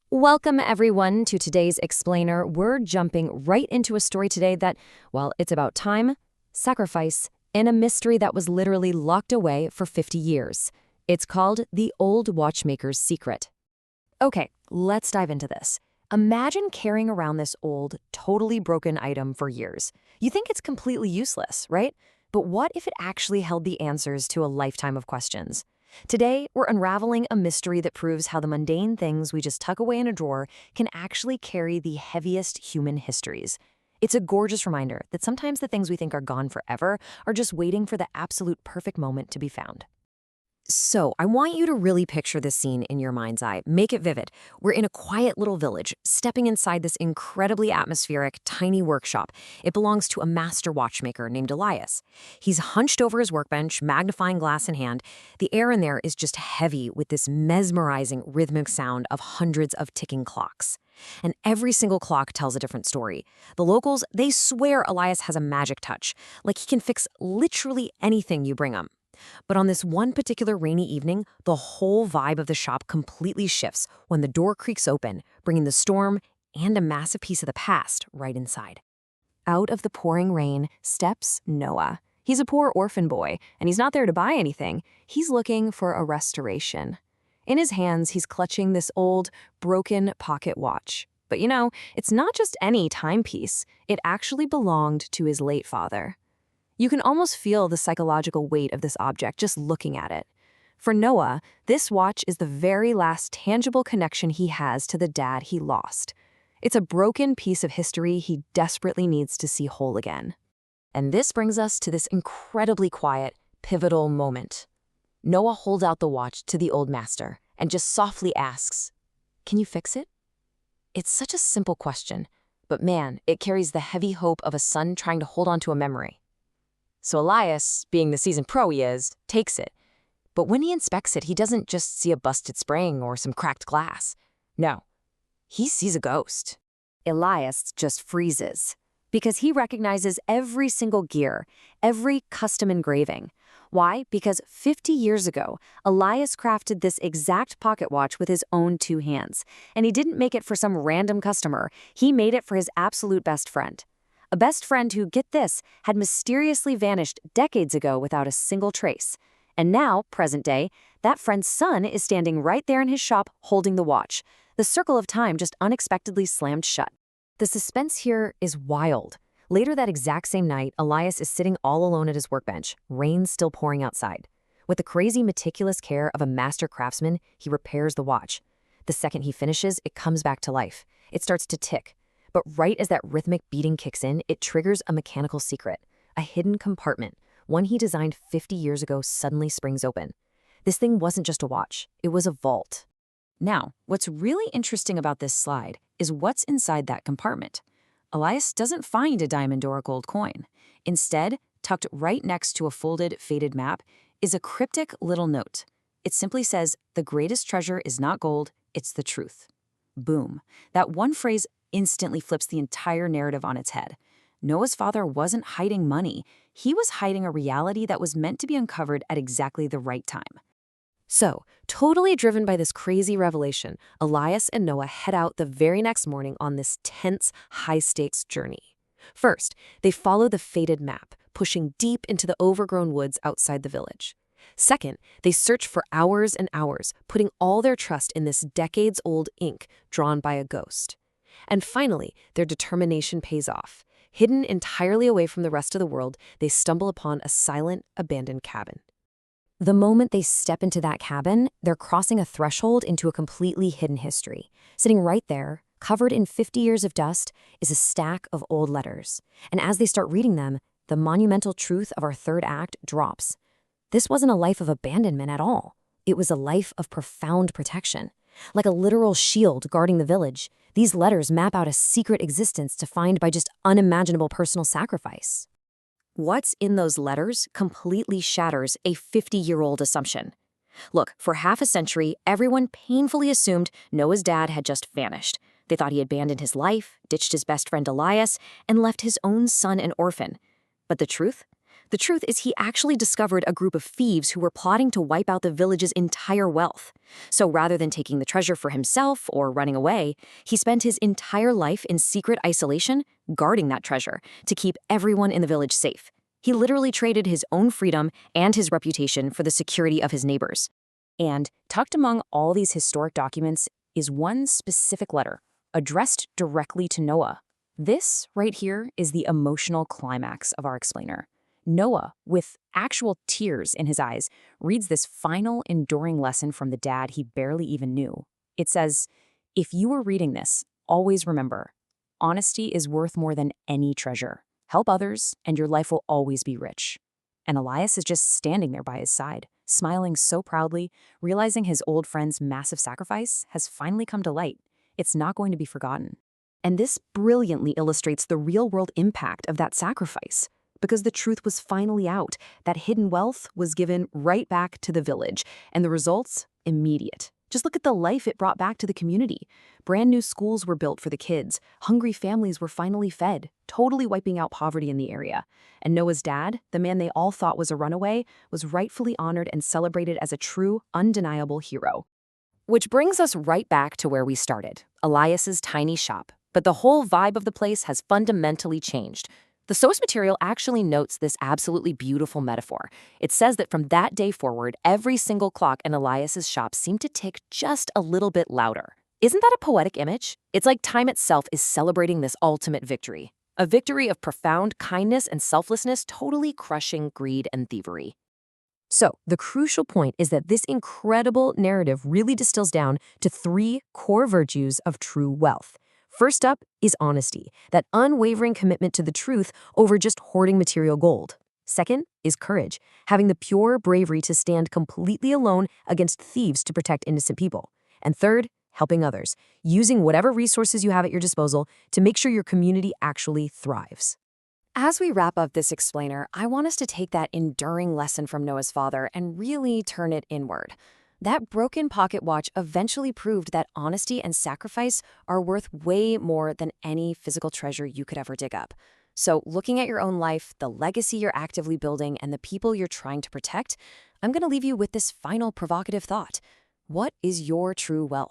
Welcome, everyone, to today's Explainer. We're jumping right into a story today that, well, it's about time, sacrifice, and a mystery that was literally locked away for 50 years. It's called The Old Watchmaker's Secret. Okay, let's dive into this. Imagine carrying around this old, totally broken item for years. You think it's completely useless, right? But what if it actually held the answers to a lifetime of questions? Today, we're unraveling a mystery that proves how the mundane things we just tuck away in a drawer can actually carry the heaviest human histories. It's a gorgeous reminder that sometimes the things we think are gone forever are just waiting for the absolute perfect moment to be found. So, I want you to really picture this scene in your mind's eye. Make it vivid. We're in a quiet little village, stepping inside this incredibly atmospheric, tiny workshop. It belongs to a master watchmaker named Elias. He's hunched over his workbench, magnifying glass in hand. The air in there is just heavy with this mesmerizing rhythmic sound of hundreds of ticking clocks. And every single clock tells a different story. The locals, they swear Elias has a magic touch, like he can fix literally anything you bring him. But on this one particular rainy evening, the whole vibe of the shop completely shifts when the door creaks open, bringing the storm and a massive piece of the past right inside. Out of the pouring rain steps Noah. He's a poor orphan boy, and he's not there to buy anything. He's looking for a restoration. In his hands, he's clutching this old, broken pocket watch. But it's not just any timepiece. It actually belonged to his late father. You can almost feel the psychological weight of this object just looking at it. For Noah, this watch is the very last tangible connection he has to the dad he lost. It's a broken piece of history he desperately needs to see whole again. And this brings us to this incredibly quiet, pivotal moment. Noah holds out the watch to the old master and just softly asks, "Can you fix it?" It's such a simple question, but man, it carries the heavy hope of a son trying to hold on to a memory. So Elias, being the seasoned pro he is, takes it. But when he inspects it, he doesn't just see a busted spring or some cracked glass. No, he sees a ghost. Elias just freezes because he recognizes every single gear, every custom engraving. Why? Because 50 years ago, Elias crafted this exact pocket watch with his own two hands. And he didn't make it for some random customer. He made it for his absolute best friend. A best friend who, get this, had mysteriously vanished decades ago without a single trace. And now, present day, that friend's son is standing right there in his shop holding the watch. The circle of time just unexpectedly slammed shut. The suspense here is wild. Later that exact same night, Elias is sitting all alone at his workbench, rain still pouring outside. With the crazy meticulous care of a master craftsman, he repairs the watch. The second he finishes, it comes back to life. It starts to tick. But right as that rhythmic beating kicks in, it triggers a mechanical secret. A hidden compartment, one he designed 50 years ago, suddenly springs open. This thing wasn't just a watch, it was a vault. Now, what's really interesting about this slide is what's inside that compartment. Elias doesn't find a diamond or a gold coin. Instead, tucked right next to a folded, faded map, is a cryptic little note. It simply says, "The greatest treasure is not gold, it's the truth." Boom. That one phrase instantly flips the entire narrative on its head. Noah's father wasn't hiding money. He was hiding a reality that was meant to be uncovered at exactly the right time. So, totally driven by this crazy revelation, Elias and Noah head out the very next morning on this tense, high-stakes journey. First, they follow the faded map, pushing deep into the overgrown woods outside the village. Second, they search for hours and hours, putting all their trust in this decades-old ink drawn by a ghost. And finally, their determination pays off. Hidden entirely away from the rest of the world, they stumble upon a silent, abandoned cabin. The moment they step into that cabin, they're crossing a threshold into a completely hidden history. Sitting right there, covered in 50 years of dust, is a stack of old letters. And as they start reading them, the monumental truth of our third act drops. This wasn't a life of abandonment at all. It was a life of profound protection. Like a literal shield guarding the village, these letters map out a secret existence defined by just unimaginable personal sacrifice. What's in those letters completely shatters a 50-year-old assumption. Look, for half a century, everyone painfully assumed Noah's dad had just vanished. They thought he abandoned his life, ditched his best friend Elias, and left his own son an orphan. But the truth? The truth is he actually discovered a group of thieves who were plotting to wipe out the village's entire wealth. So rather than taking the treasure for himself or running away, he spent his entire life in secret isolation, guarding that treasure, to keep everyone in the village safe. He literally traded his own freedom and his reputation for the security of his neighbors. And tucked among all these historic documents is one specific letter, addressed directly to Noah. This, right here, is the emotional climax of our explainer. Noah, with actual tears in his eyes, reads this final, enduring lesson from the dad he barely even knew. It says, "If you are reading this, always remember, honesty is worth more than any treasure. Help others, and your life will always be rich." And Elias is just standing there by his side, smiling so proudly, realizing his old friend's massive sacrifice has finally come to light. It's not going to be forgotten. And this brilliantly illustrates the real-world impact of that sacrifice. Because the truth was finally out, that hidden wealth was given right back to the village, and the results, immediate. Just look at the life it brought back to the community. Brand new schools were built for the kids, hungry families were finally fed, totally wiping out poverty in the area. And Noah's dad, the man they all thought was a runaway, was rightfully honored and celebrated as a true, undeniable hero. Which brings us right back to where we started, Elias's tiny shop. But the whole vibe of the place has fundamentally changed. The source material actually notes this absolutely beautiful metaphor. It says that from that day forward, every single clock in Elias's shop seemed to tick just a little bit louder. Isn't that a poetic image? It's like time itself is celebrating this ultimate victory. A victory of profound kindness and selflessness, totally crushing greed and thievery. So, the crucial point is that this incredible narrative really distills down to 3 core virtues of true wealth. First up is honesty, that unwavering commitment to the truth over just hoarding material gold. Second is courage, having the pure bravery to stand completely alone against thieves to protect innocent people. And third, helping others, using whatever resources you have at your disposal to make sure your community actually thrives. As we wrap up this explainer, I want us to take that enduring lesson from Noah's father and really turn it inward. That broken pocket watch eventually proved that honesty and sacrifice are worth way more than any physical treasure you could ever dig up. So, looking at your own life, the legacy you're actively building, and the people you're trying to protect, I'm going to leave you with this final provocative thought. What is your true wealth?